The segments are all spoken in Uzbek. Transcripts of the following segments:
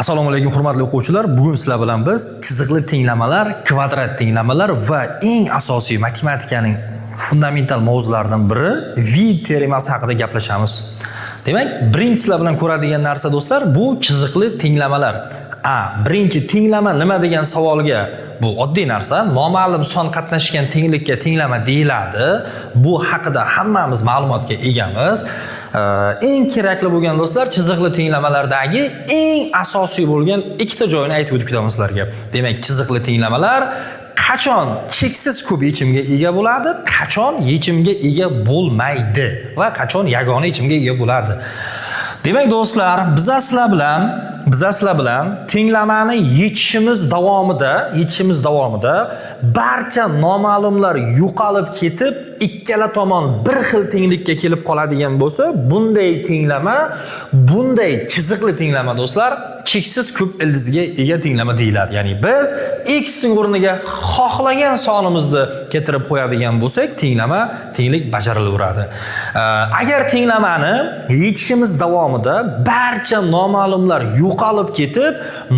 Assalomu alaykum hurmatli o'quvchilar. Bugun sizlar bilan biz chiziqli tenglamalar, kvadrat tenglamalar va eng asosiy matematikaning fundamental mavzularidan biri vid teoremasi haqida gaplashamiz. Demak, birinchi sizlar bilan ko'radigan narsa do'stlar, bu chiziqli tenglamalar. Birinchi tenglama nima degan savolga bu oddiy narsa. Noma'lum son qatnashgan tenglikka tenglama deyiladi. Bu haqida hammamiz ma'lumotga egamiz. Eng kerakli bo'lgan do'stlar chiziqli tenglamalardagi eng asosiy bo'lgan ikkita joyini aytib o'tib ketaman sizlarga. Demak, chiziqli tenglamalar qachon cheksiz ko'p yechimga ega bo'ladi, qachon yechimga ega bo'lmaydi va qachon yagona yechimga ega bo'ladi. Demak do'stlar, biz sizlar bilan tenglamani yechishimiz davomida barcha noma'lumlar yo'qolib ketib, ikkala tomon bir xil tenglikka kelib qoladigan bo'lsa, bunday chiziqli tenglama do'stlar cheksiz ko'p ildizga ega tenglama deyiladi. Ya'ni biz x ning o'rniga xohlagan sonimizni keltirib qo'yadigan bo'lsak, tenglik bajarilaveradi. Agar tenglamani yechishimiz davomida barcha noma'lumlar yo'qolib ketib,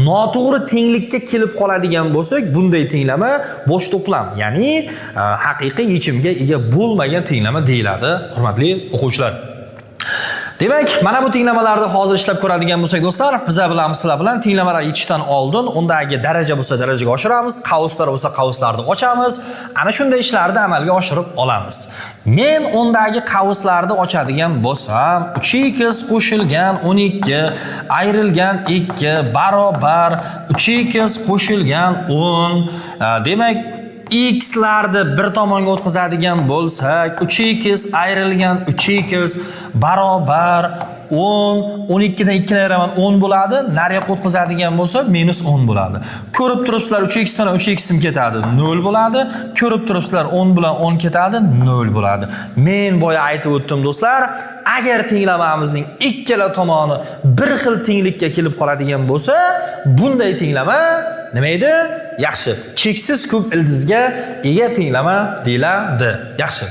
noto'g'ri tenglikka kelib qoladigan bo'lsak, bunday tenglama bo'sh to'plam, ya'ni haqiqiy yechimga ega bo'lmagan tenglama deyiladi, hurmatli o'quvchilar. Demak, mana bu tenglamalarni hozir ishlab ko'radigan bo'lsak do'stlar, biz bilamiz sizlar bilan tenglamalar yechishdan oldin undagi daraja bo'lsa darajaga oshiramiz, qavslar bo'lsa qavslarni ochamiz. Ana shunday ishlarni amalga oshirib olamiz. Men undagi qavslarni ochadigan bo'lsam, 3x qo'shilgan 12 ayrilgan 2 barobar 3x qo'shilgan 10. Demak, x larni bir tomonga o'tkazadigan bo'lsak, 3x ayrilgan 3x barobar 10. 12 dan 2 ni ayiraman 10 bo'ladi. Nariyoqqa o'tkazadigan bo'lsa minus 10 bo'ladi. Ko'rib turibsizlar 3x bilan 3x ketadi, 0 bo'ladi. Ko'rib turibsizlar 10 bilan 10 ketadi, 0 bo'ladi. Men boya aytib o'tdim do'stlar, agar tenglamamizning ikkala tomoni bir xil tenglikka kelib qoladigan bo'lsa, bunday tenglama nima edi? Yaxshi, cheksiz ko'p ildizga ega tenglama deyiladi. Yaxshi.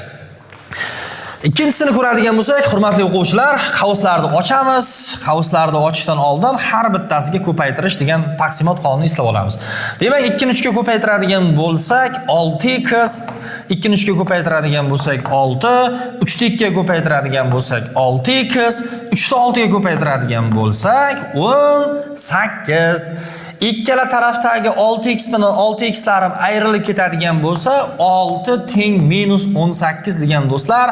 Ikkinchisini ko'radigan bo'lsak, hurmatli o'quvchilar, qavslarni ochamiz. Qavslarni ochishdan oldin har bittasiga ko'paytirish degan taqsimot qonunini eslab olamiz. Demak, 2 ni 3 ga ko'paytiradigan bo'lsak, 6x, 2 ni 3 ga ko'paytiradigan bo'lsak 6, 3 ni 2 ga ko'paytiradigan bo'lsak 6x, 3 ni 6 ga ko'paytiradigan bo'lsak 18. Ikkala tarafdagi 6x bilan 6x larim ayrilib ketadigan bo'lsa, 6 teng minus 18 degan do'stlar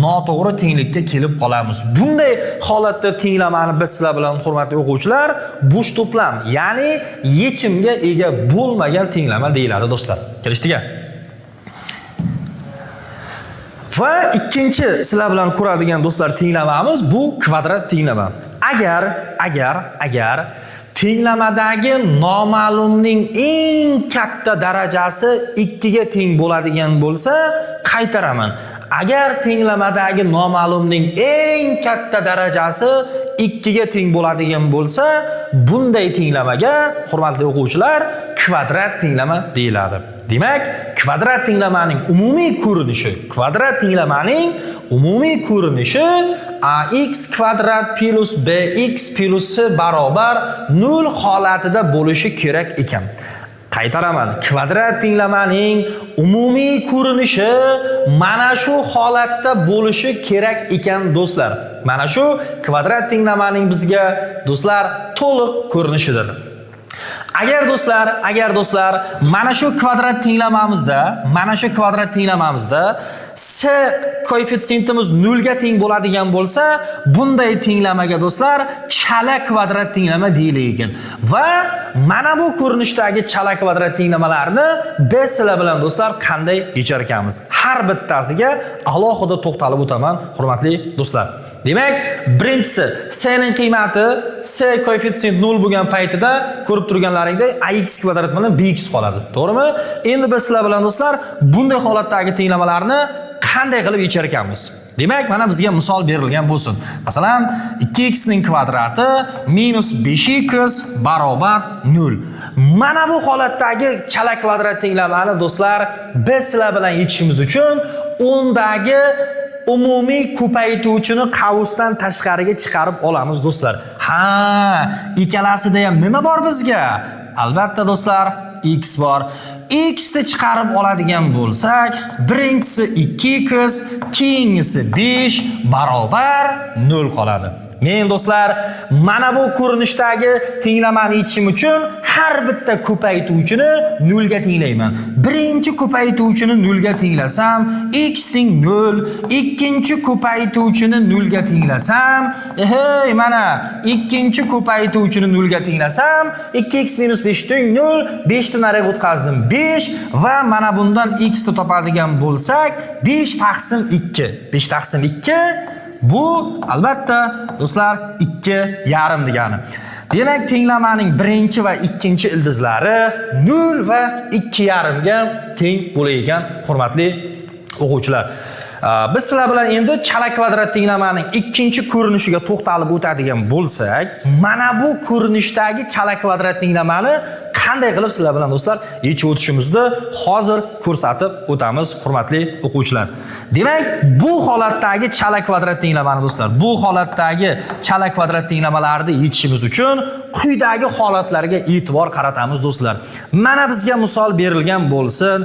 noto'g'ri tenglikka kelib qolamiz. Bunday holatda tenglamani biz sizlar bilan hurmatli o'quvchilar bo'sh to'plam, ya'ni yechimga ega bo'lmagan tenglama deyiladi do'stlar. Kelishdik? Va ikkinchi sizlar bilan ko'radigan do'stlar tenglamamiz bu kvadrat tenglama. Agar tenglamadagi noma'lumning eng katta darajasi 2 ga teng bo'ladigan bo'lsa, qaytaraman. Agar tenglamadagi noma'lumning eng katta darajasi 2 ga teng bo'ladigan bo'lsa, bunday tenglamaga hurmatli o'quvchilar kvadrat tenglama deyiladi. Demak, kvadrat tenglamaning umumiy ko'rinishi ax kvadrat plus bx plus c barobar 0 holatida bo'lishi kerak ekan. Qaytaraman. Kvadrat tenglamaning umumiy ko'rinishi mana shu holatda bo'lishi kerak ekan do'stlar. Mana shu kvadrat tenglamaning bizga do'stlar to'liq ko'rinishidir. Agar do'stlar mana shu kvadrat tenglamamizda c koeffitsiyentimiz 0 ga teng bo'ladigan bo'lsa, bunday tenglamaga do'stlar chala kvadrat tenglama deyilgan. Va mana bu ko'rinishdagi chala kvadrat tenglamalarni biz sizlar bilan do'stlar qanday yechar ekanmiz? Har bittasiga alohida to'xtalib o'taman, hurmatli do'stlar. Demak, birinchisi c ning qiymati c koeffitsient 0 bo'lgan paytida ko'rib turganlaringdek ax kvadrat bilan bx qoladi. To'g'rimi? Endi biz sizlar bilan do'stlar bunday holatdagi tenglamalarni qanday qilib yechar ekanmiz? Demak, mana bizga misol berilgan bo'lsin. Masalan, 2x ning kvadrati minus 5x barobar 0. Mana bu holatdagi chala kvadrat tenglamani do'stlar biz sizlar bilan yechishimiz uchun undagi umumiy ko'paytuvchini qavusdan tashqariga chiqarib olamiz do'stlar. Ha, ikkalasida ham nima bor bizga? Albatta do'stlar, x bor. X ni chiqarib oladigan bo'lsak, birinchisi 2x, keyingisi 5 barobar 0 qoladi. Men do'stlar, mana bu ko'rinishdagi tenglamani yechishim uchun har bitta ko'paytuvchini 0 ga tenglayman. Birinchi ko'paytuvchini 0 ga tenglasam, x teng 0, ikkinchi ko'paytuvchini 0 ga tenglasam, mana ikkinchi ko'paytuvchini 0 ga tenglasam, 2x - 5 teng 0, 5 ni nariga o'tkazdim 5 va mana bundan x ni topadigan bo'lsak, 5 taqsim 2. 5 taqsim 2 bu albatta do'stlar 2,5 degani. Demak, tenglamaning birinchi va ikkinchi ildizlari 0 va 2,5 ga teng bo'layotgan hurmatli o'quvchilar. Biz sizlar bilan endi chala kvadrat tenglamaning ikkinchi ko'rinishiga to'xtalib o'tadigan bo'lsak, mana bu ko'rinishdagi chala kvadrat tenglamani qanday qilib sizlar bilan do'stlar yechib o'tishimizni hozir ko'rsatib o'tamiz hurmatli o'quvchilar. Demak, bu holatdagi chala kvadrat tenglamani do'stlar, bu holatdagi chala kvadrat tenglamalarni yechishimiz uchun quyidagi holatlarga e'tibor qaratamiz do'stlar. Mana bizga misol berilgan bo'lsin,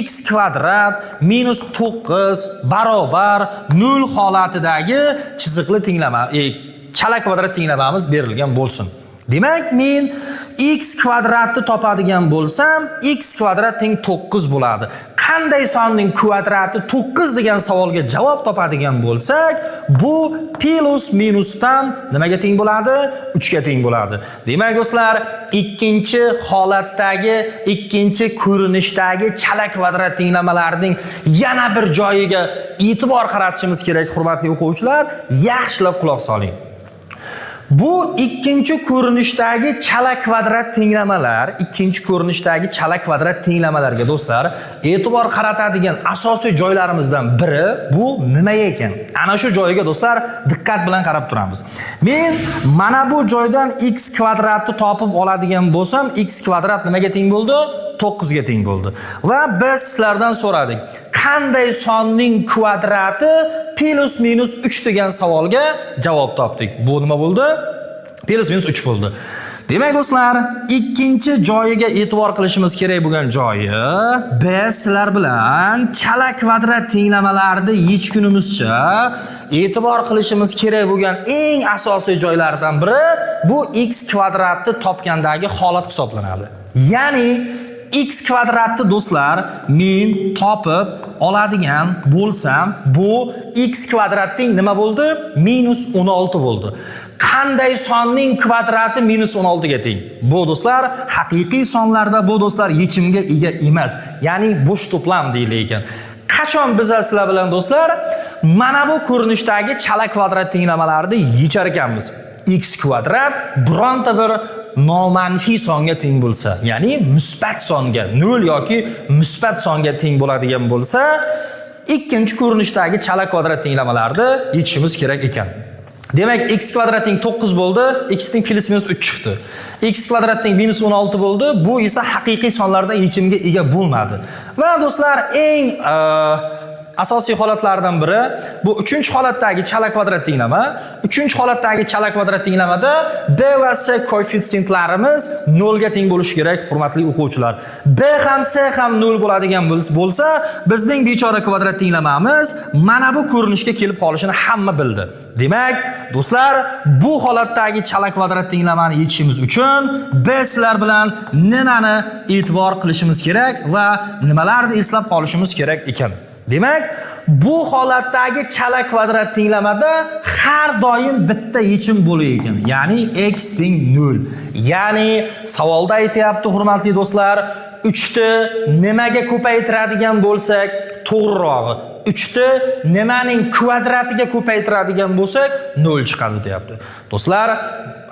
x kvadrat minus 9 barobar 0 holatidagi chiziqli tenglama, chala kvadrat tenglamamiz berilgan bo'lsin. Demak, men x kvadratni topadigan bo'lsam, x kvadrat teng 9 bo'ladi. Qanday sonning kvadrati 9 degan savolga javob topadigan bo'lsak, bu plus minusdan nimaga teng bo'ladi? 3 ga teng bo'ladi. Demak do'stlar, ikkinchi holatdagi, ikkinchi ko'rinishdagi chala kvadrat tenglamalarning yana bir joyiga e'tibor qaratishimiz kerak hurmatli o'quvchilar. Yaxshilab quloq soling. Bu ikkinchi ko'rinishdagi chala kvadrat tenglamalar, ikkinchi ko'rinishdagi chala kvadrat tenglamalarga do'stlar e'tibor qaratadigan asosiy joylarimizdan biri bu nima ekan? Ana shu joyiga do'stlar diqqat bilan qarab turamiz. Men mana bu joydan x kvadratni topib oladigan bo'lsam, x kvadrat nimaga teng bo'ldi? 9 ga teng bo'ldi. Va biz sizlardan so'radik. Qanday sonning kvadrati plus minus 3 degan savolga javob topdik. Bu nima bo'ldi? Plus minus 3 bo'ldi. Demak do'stlar, ikkinchi joyiga e'tibor qilishimiz kerak bo'lgan joyi, biz sizlar bilan chala kvadrat tenglamalarni yechgunimizcha e'tibor qilishimiz kerak bo'lgan eng asosiy joylardan biri bu x kvadratni topgandagi holat hisoblanadi. Ya'ni x kvadratni do'stlar men topib oladigan bo'lsam, bu x kvadrat teng nima bo'ldi? Minus 16 bo'ldi. Qanday sonning kvadrati minus 16 ga teng? Bu do'stlar haqiqiy sonlarda bu do'stlar yechimga ega emas. Ya'ni bo'sh to'plam deyilayotgan. Qachon biz sizlar bilan do'stlar mana bu ko'rinishdagi chala kvadrat tenglamalarni yechar ekanmiz. X kvadrat bironta bir nomanfiy songa teng bo'lsa, ya'ni musbat songa, 0 yoki musbat songa teng bo'ladigan bo'lsa, ikkinchi ko'rinishdagi chala kvadrat tenglamalarni yechishimiz kerak ekan. Demak, x kvadrat teng 9 bo'ldi, x teng plus minus 3 chiqdi. X kvadrat teng minus 16 bo'ldi. Bu esa haqiqiy sonlardan yechimga ega bo'lmadi. Va do'stlar, eng asosiy holatlardan biri bu 3-holatdagi chala kvadrat tenglama. 3-holatdagi chala kvadrat tenglamada b va c koeffitsiyentlarimiz 0 ga teng bo'lishi kerak, hurmatli o'quvchilar. B ham c ham 0 bo'ladigan bo'lsa, bizning bechora kvadrat tenglamamiz mana bu ko'rinishga kelib qolishini hamma bildi. Demak, do'stlar, bu holatdagi chala kvadrat tenglamani yechishimiz uchun biz sizlar bilan nimani e'tibor qilishimiz kerak va nimalarni eslab qolishimiz kerak ekan? Demak, bu holatdagi chala kvadrat tenglamada har doim bitta yechim bo'lar ekan. Ya'ni x teng 0. Ya'ni savolda aytayapti hurmatli do'stlar, 3 ni nimaga ko'paytiradigan bo'lsak, to'g'rirog'i 3 ni nimaning kvadratiga ko'paytiradigan bo'lsak 0 chiqadi deyapti. Do'stlar,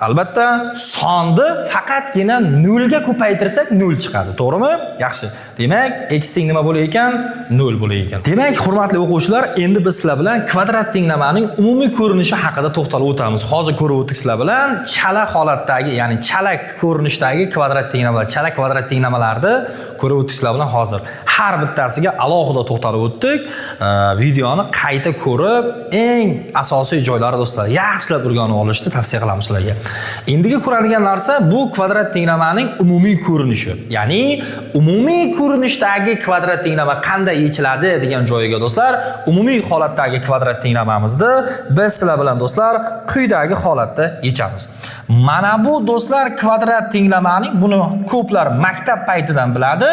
albatta sonni faqatgina 0 ga ko'paytirsak 0 chiqadi, to'g'rimi? Yaxshi. Demak, x teng nima bo'lar ekan? 0 bo'lar ekan. Demak, hurmatli o'quvchilar, endi biz sizlar bilan kvadrat tenglamaning umumiy ko'rinishi haqida to'xtalib o'tamiz. Hozir ko'rib o'tdik sizlar bilan chala holatdagi, ya'ni chala ko'rinishdagi kvadrat tenglamalar, chala kvadrat tenglamalarni ko'rib o'tdik sizlar bilan hozir. Har bittasiga alohida to'xtalib o'tdik. Videoni qayta ko'rib, eng asosiy joylari do'stlar, yaxshilab o'rganib olishni tavsiya qilamiz sizlarga. Endigi ko'radigan narsa bu kvadrat tenglamaning umumiy ko'rinishi. Ya'ni umumiy ko'rinishdagi kvadrat tenglama qanday yechiladi degan joyiga do'stlar, umumiy holatdagi kvadrat tenglamamizni biz sizlar bilan do'stlar quyidagi holatda yechamiz. Mana bu do'stlar kvadrat tenglamaning, buni ko'plar maktab paytidan biladi.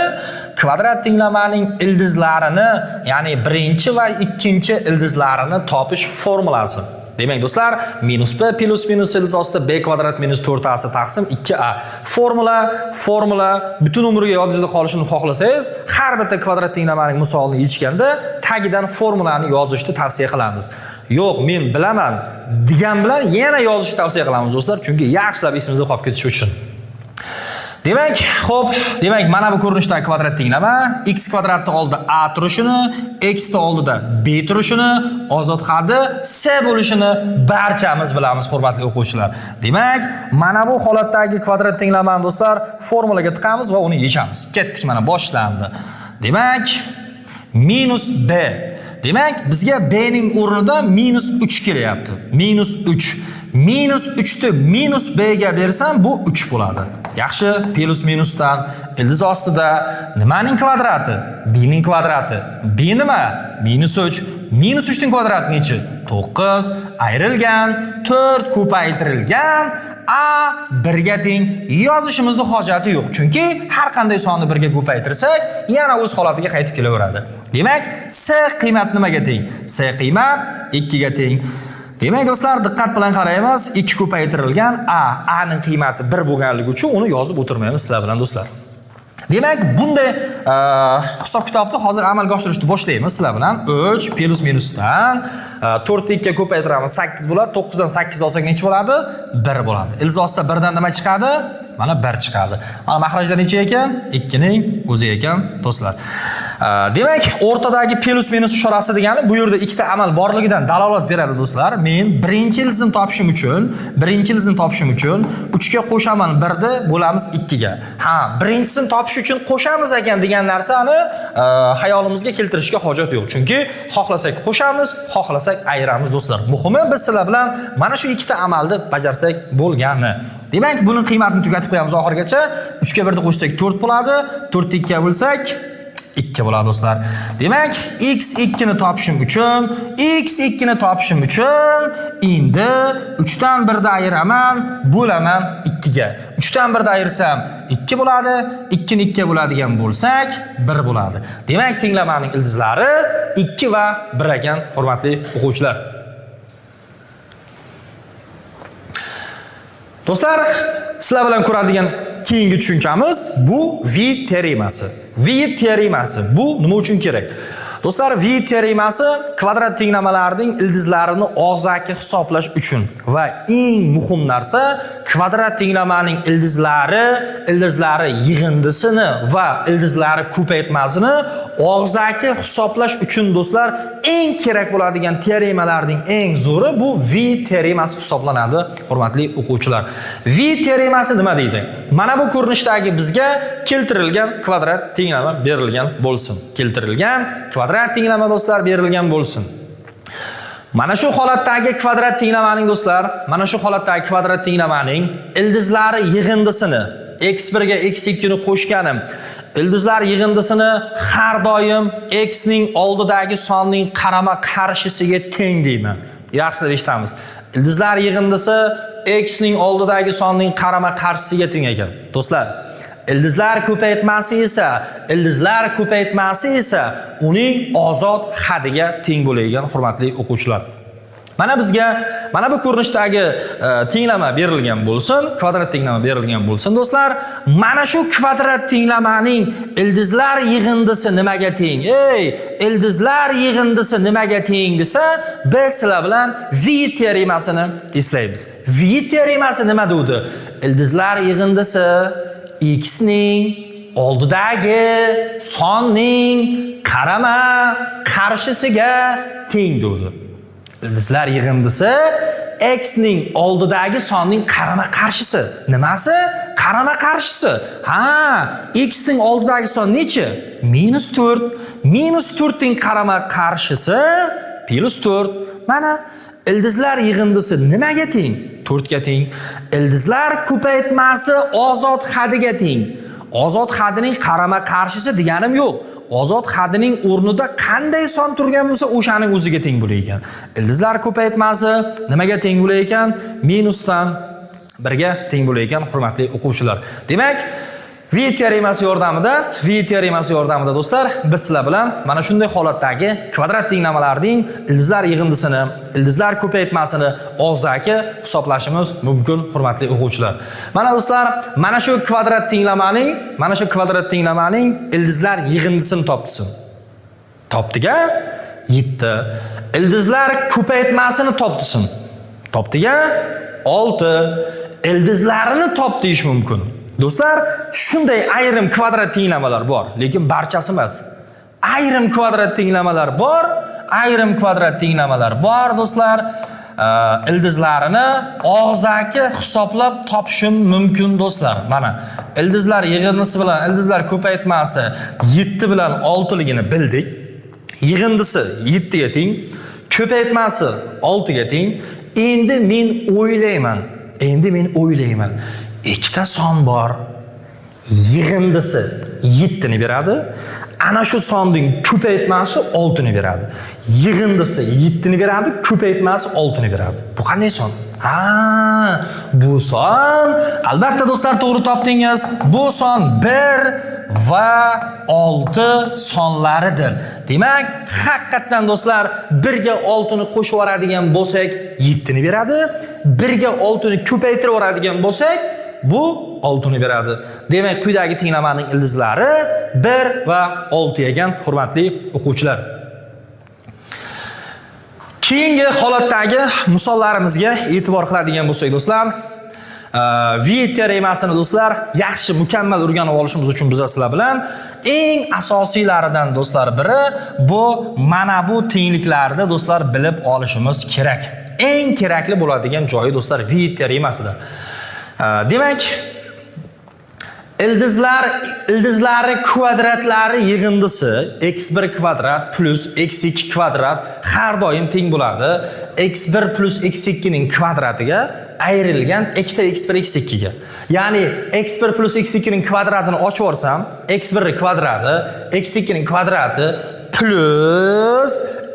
Kvadrat tenglamaning ildizlarini, ya'ni birinchi va ikkinchi ildizlarini topish formulasi. Demak do'stlar, minus b plus minus ildiz ostida b kvadrat minus 4ac taqsim 2a. Formula butun umrga yodingizda qolishini xohlasangiz, har bitta kvadrat tenglamaning misolini yechganda tagidan formulani yozishni tavsiya qilamiz. Yo'q, men bilaman degan bilan yana yozishni tavsiya qilamiz do'stlar, chunki yaxshilab esimizda qolib ketishi uchun. Demak, demak mana bu ko'rinishdagi kvadrat tenglama x kvadratni oldida a turishini, x ta oldida b turishini, ozod hadi c bo'lishini barchamiz bilamiz, hurmatli o'quvchilar. Demak, mana bu holatdagi kvadrat tenglamani do'stlar formulaga tiqamiz va uni yechamiz. Ketdik, mana boshlandi. Demak, minus b. Demak, bizga b ning o'rnida minus 3 kelyapti. Minus 3. Minus 3 ni minus b ga bersam bu 3 bo'ladi. Yaxshi, plus minusdan ildiz ostida nimaning kvadrati? B ning kvadrati. B nima? Minus 3. Minus 3 ning kvadrati nechi? 9. Ayrilgan 4 ko'paytirilgan a 1 ga teng. Yozishimizda hojati yo'q. Chunki har qanday sonni 1 ga ko'paytirsak, yana o'z holatiga qaytib kelaveradi. Demak, c qiymat nimaga teng? C qiymat 2 ga teng. Demak do'stlar, diqqat bilan qaraymiz. 2 ko'paytirilgan a ning qiymati 1 bo'lganligi uchun uni yozib o'tirmaymiz sizlar bilan do'stlar. Demak, bunday hisob-kitobni hozir amalga oshirishni boshlaymiz sizlar bilan. 3 plus minusdan 4 2 ga ko'paytiramiz, 8 bo'ladi. 9 dan 8 olsak necha bo'ladi? 1 bo'ladi. Ildiz ostida 1 dan nima chiqadi? Mana 1 chiqadi. Mana mahrajlar necha ekan? 2 ning o'zi ekan do'stlar. Demak, o'rtadagi plus minus ishorasi degani bu yerda ikkita amal borligidan dalolat beradi do'stlar. Men birinchi ildizni topishim uchun 3 ga qo'shaman 1 ni bo'lamiz 2 ga. Ha, birinchisini topish uchun qo'shamiz ekan degan narsani hayolimizga keltirishga hojat yo'q. Chunki xohlasak qo'shamiz, xohlasak ayiramiz do'stlar. Muhimi biz sizlar bilan mana shu ikkita amalni bajarsak bo'lgani. Demak, buning qiymatini tugatib qo'yamiz oxirgacha. 3 ga 1 ni qo'shsak 4 bo'ladi. 4 ni 2 ga bo'lsak 2 bo'ladi do'stlar. Demak, x2 ni topishim uchun endi 3 dan 1 ni ayiraman, bo'laman 2 ga. 3 dan 1 ni ayirsam 2 bo'ladi, 2 ni 2 ga bo'ladigan bo'lsak 1 bo'ladi. Demak, tenglamaning ildizlari 2 va 1 ekan, hurmatli o'quvchilar. Do'stlar, sizlar bilan ko'radigan keyingi tushunchamiz bu V teoremasi. V teoremasi bu nima uchun kerak? Do'stlar, V teoremasi kvadrat tenglamalarning ildizlarini og'zaki hisoblash uchun va eng muhim narsa kvadrat tenglamaning ildizlari yig'indisini va ildizlari ko'paytmasini og'zaki hisoblash uchun do'stlar eng kerak bo'ladigan teoremalarning eng zo'ri bu V teoremasi hisoblanadi, hurmatli o'quvchilar. V teoremasi nima deydi? Mana bu ko'rinishdagi bizga keltirilgan kvadrat tenglama berilgan bo'lsin. Keltirilgan kvadrat tenglama do'stlar berilgan bo'lsin. Mana shu holatdagi kvadrat tenglamaning do'stlar, mana shu holatdagi kvadrat tenglamaning ildizlari yig'indisini x1 ga x2 ni qo'shganim, ildizlar yig'indisini har doim x ning oldidagi sonning qarama-qarshisiga teng deyman. Yaxshilab eshitamiz. Ildizlar yig'indisi x ning oldidagi sonning qarama-qarshisiga teng ekan. Do'stlar, ildizlar ko'paytmasi esa uning ozod hadiga teng bo'ladigan, hurmatli o'quvchilar. Mana bizga mana bu ko'rinishdagi tenglama berilgan bo'lsin, kvadrat tenglama berilgan bo'lsin do'stlar. Mana shu kvadrat tenglamaning ildizlar yig'indisi nimaga teng? Ildizlar yig'indisi nimaga teng desa, biz sizlar bilan V teoremasini eslaymiz. V teoremasi nima deydi? Ildizlar yig'indisi x ning oldidagi sonning qarama qarshisiga teng dedi. Ildizlar yig'indisi x ning oldidagi sonning qarama qarshisi. Nimasi? Qarama qarshisi. Ha, x ning oldidagi son necha? -4. -4 ning qarama qarshisi +4. Mana ildizlar yig'indisi nimaga teng? 4 ga teng. Ildizlar ko'paytmasi ozod hadiga teng. Ozod hadining qarama qarshisi deganim yo'q. Ozod hadining o'rnida qanday son turgan bo'lsa, o'shaning o'ziga teng bo'lar ekan. Ildizlar ko'paytmasi nimaga teng bo'lar ekan? -dan 1 ga teng bo'lar ekan, hurmatli o'quvchilar. Demak, V teoremasi yordamida do'stlar, biz sizlar bilan mana shunday holatdagi kvadrat tenglamalarning ildizlar yig'indisini, ildizlar ko'paytmasini og'zaki hisoblashimiz mumkin, hurmatli o'quvchilar. Mana do'stlar, mana shu kvadrat tenglamaning ildizlar yig'indisini topdisin. Topdiga 7. Ildizlar ko'paytmasini topdisin. Topdiga 6. Ildizlarini top deyish mumkin. Do'stlar, shunday ayrim kvadrat tenglamalar bor, lekin barchasi emas. Ayrim kvadrat tenglamalar bor, do'stlar. Ildizlarini og'zaki hisoblab topishim mumkin do'stlar. Mana ildizlar yig'indisi bilan ildizlar ko'paytmasi 7 bilan 6 ligini bildik. Yig'indisi 7 ga teng, ko'paytmasi 6 ga teng. Endi men o'ylayman. Ikkita son bor. Yig'indisi 7 ni beradi. Ana shu sonning ko'paytmasi 6 ni beradi. Yig'indisi 7 ni beradi, ko'paytmasi 6 ni beradi. Bu qanday son? Ha, bu son albatta do'stlar to'g'ri topdingiz. Bu son 1 va 6 sonlaridir. Demak, haqiqatan do'stlar 1 ga 6 ni qo'shib yuboradigan bo'lsak 7 ni beradi. 1 ga 6 ni ko'paytirib yuboradigan bo'lsak bu 6 ni beradi. Demak, quyidagi tenglamaning ildizlari 1 va 6 ekan, hurmatli o'quvchilar. Keyingi holatdagi misollarimizga e'tibor qiladigan bo'lsak do'stlar, V teoremasini do'stlar yaxshi mukammal o'rganib olishimiz uchun biz sizlar bilan eng asosiylaridan do'stlar biri bu mana bu tengliklarda do'stlar bilib olishimiz kerak. Eng kerakli bo'ladigan joyi do'stlar V teoremasida. Demak, ildizlari kvadratlari yig'indisi x1 kvadrat plus x2 kvadrat har doim teng bo'ladi. x1 plus x2 ning kvadratiga ayrilgan ikkita x1 x2 ga. Ya'ni x1 plus x2 ning kvadratini ochib yuborsam, x1 kvadrati, x2 ning kvadrati plus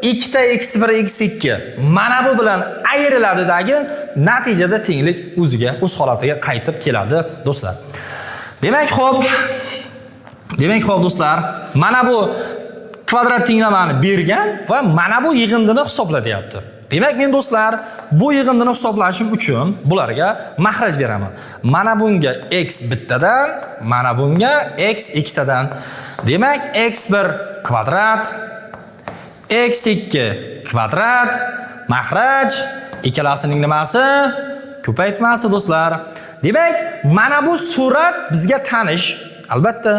ikkita x1 x2 mana bu bilan ayriladidagi natijada tenglik o'z holatiga qaytib keladi do'stlar. Demak, do'stlar, mana bu kvadrat tenglamani bergan va mana bu yig'indini hisoblayapti. Demak, men do'stlar, bu yig'indini hisoblashim uchun bularga mahraj beraman. Mana bunga x bittadan, mana bunga x ikkitadan. Demak, x1 kvadrat, x2 kvadrat, mahraj, ikkalasining nimasi? Ko'paytmasi do'stlar. Demak, mana bu surat bizga tanish. Albatta,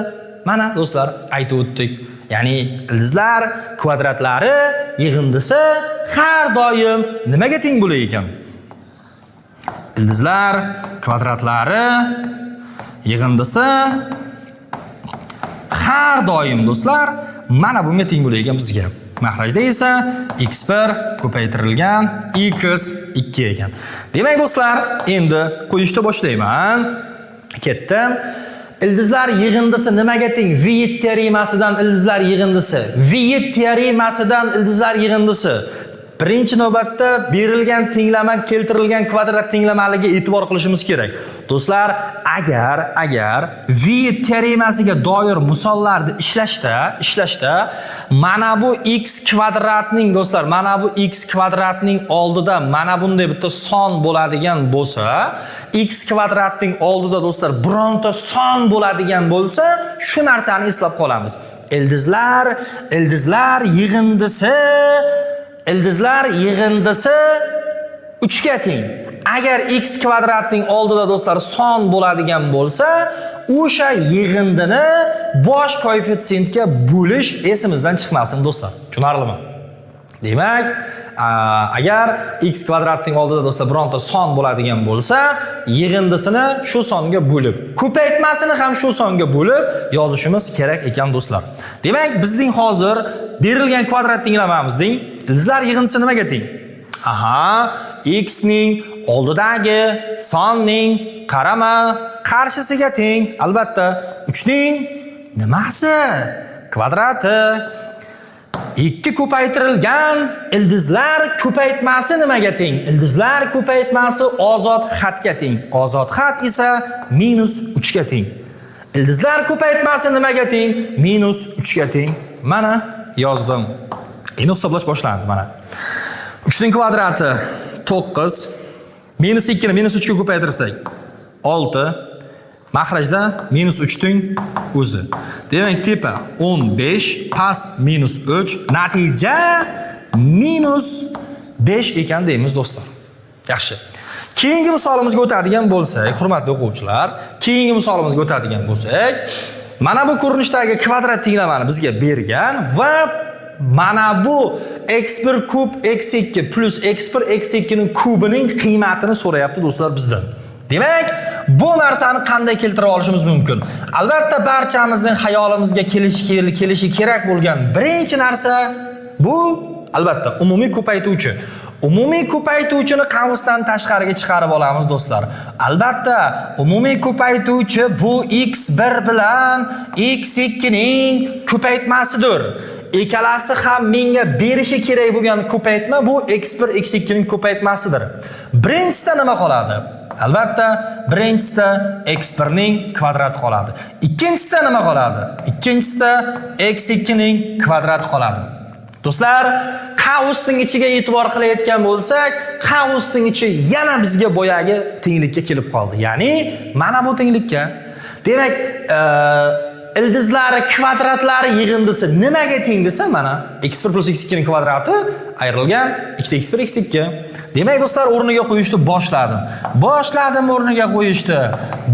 mana do'stlar aytib o'tdik. Ya'ni ildizlar kvadratlari yig'indisi har doim nimaga teng bo'lar ekan? Ildizlar kvadratlari yig'indisi har doim do'stlar mana bunga teng bo'lar ekan bizga. Mahrajda esa x1 ko'paytirilgan x2 ekan. Demak do'stlar, endi qo'yishni boshlayman. Ketdim. Ildizlar yig'indisi nimaga teng? V teoremasidan ildizlar yig'indisi. V teoremasidan ildizlar yig'indisi. Birinchi navbatda berilgan tenglama keltirilgan kvadrat tenglamaligiga e'tibor qilishimiz kerak. Do'stlar, agar V teoremasiga doir misollarni ishlashda mana bu x kvadratning do'stlar, mana bu x kvadratning oldida mana bunday bitta son bo'ladigan bo'lsa, x kvadratning oldida do'stlar bironta son bo'ladigan bo'lsa, shu narsani eslab qolamiz. Ildizlar yig'indisi 3 ga teng. Agar x kvadratning oldida do'stlar son bo'ladigan bo'lsa, o'sha yig'indini bosh koeffitsiyentga bo'lish esimizdan chiqmasin do'stlar. Tushunarlimi? Demak, agar x kvadratning oldida do'stlar bironta son bo'ladigan bo'lsa, yig'indisini shu songa bo'lib, ko'paytmasini ham shu songa bo'lib yozishimiz kerak ekan do'stlar. Demak, bizning hozir berilgan kvadrat tenglamamizning ildizlar yig'indisi nimaga teng? X ning oldidagi sonning qarama qarshisiga teng. Albatta, 3 ning nimasi? Kvadrati. 2 ko'paytirilgan ildizlar ko'paytmasi nimaga teng? Ildizlar ko'paytmasi ozod xatga teng. Ozod xat esa -3 ga teng. Ildizlar ko'paytmasi nimaga teng? -3 ga teng. Mana yozdim. Endi hisoblash boshlandi mana. 3 ning kvadrati 9, -2 ni -3 ga ko'paytirsak 6, mahrajda -3 ning o'zi. Demak, tepa 15, past -3, natija -5 ekan deymiz do'stlar. Yaxshi. Keyingi misolimizga o'tadigan bo'lsak, hurmatli o'quvchilar, mana bu ko'rinishdagi kvadrat tenglamani bizga bergan va mana bu x1 kub x2 plus x1 x2 ning kubining qiymatini so'rayapti do'stlar bizdan. Demak, bu narsani qanday keltirib olishimiz mumkin? Albatta, barchamizning xayolimizga kelishi kerak bo'lgan birinchi narsa bu albatta umumiy ko'paytuvchi. Umumiy ko'paytuvchini qavsdan tashqariga chiqarib olamiz do'stlar. Albatta, umumiy ko'paytuvchi bu x1 bilan x2 ning ko'paytmasidir. Ikkalasi ham menga berishi kerak bo'lgan ko'paytma bu x1 x2 ning ko'paytmasidir. Birinchisida nima qoladi? Albatta, birinchisida x1 ning kvadrati qoladi. Ikkinchisida nima qoladi? Ikkinchisida x2 ning kvadrati qoladi. Do'stlar, qavsning ichiga e'tibor qilayotgan bo'lsak, qavsning ichi yana bizga boyagi tenglikka kelib qoldi. Ya'ni mana bu tenglikka. Demak, ildizlari kvadratlari yig'indisi nimaga teng desa, mana x1 plus x2 ning kvadrati ayrilgan 2x1 x2. Demak, do'stlar, o'rniga qo'yishni boshladim o'rniga qo'yishni.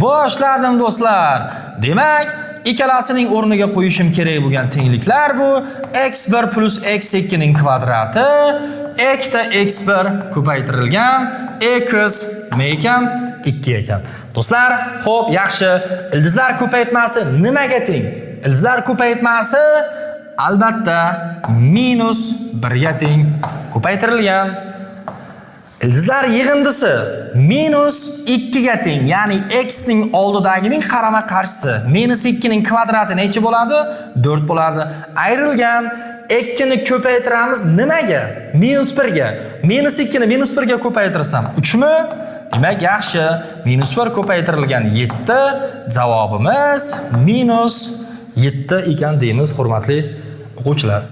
Boshladim do'stlar. Demak, ikkalasining o'rniga qo'yishim kerak bo'lgan tengliklar bu x1 plus x2 ning kvadrati, ikkita x1 ko'paytirilgan x nima ekan? 2 ekan. Do'stlar, xo'p, yaxshi. Ildizlar ko'paytmasi nimaga teng? Ildizlar ko'paytmasi albatta -1 ga teng. Ko'paytirilgan. Ildizlar yig'indisi -2 ga teng. Ya'ni x ning oldidagining qarama qarshisi -2 ning kvadrati necha bo'ladi? 4 bo'ladi. Ayrilgan 2 ni ko'paytiramiz nimaga? -1 ga. -2 ni -1 ga ko'paytirsam 3 mi? Demak, yaxshi. -1 ko'paytirilgan 7. Javobimiz -7 ekan deymiz, hurmatli o'quvchilar.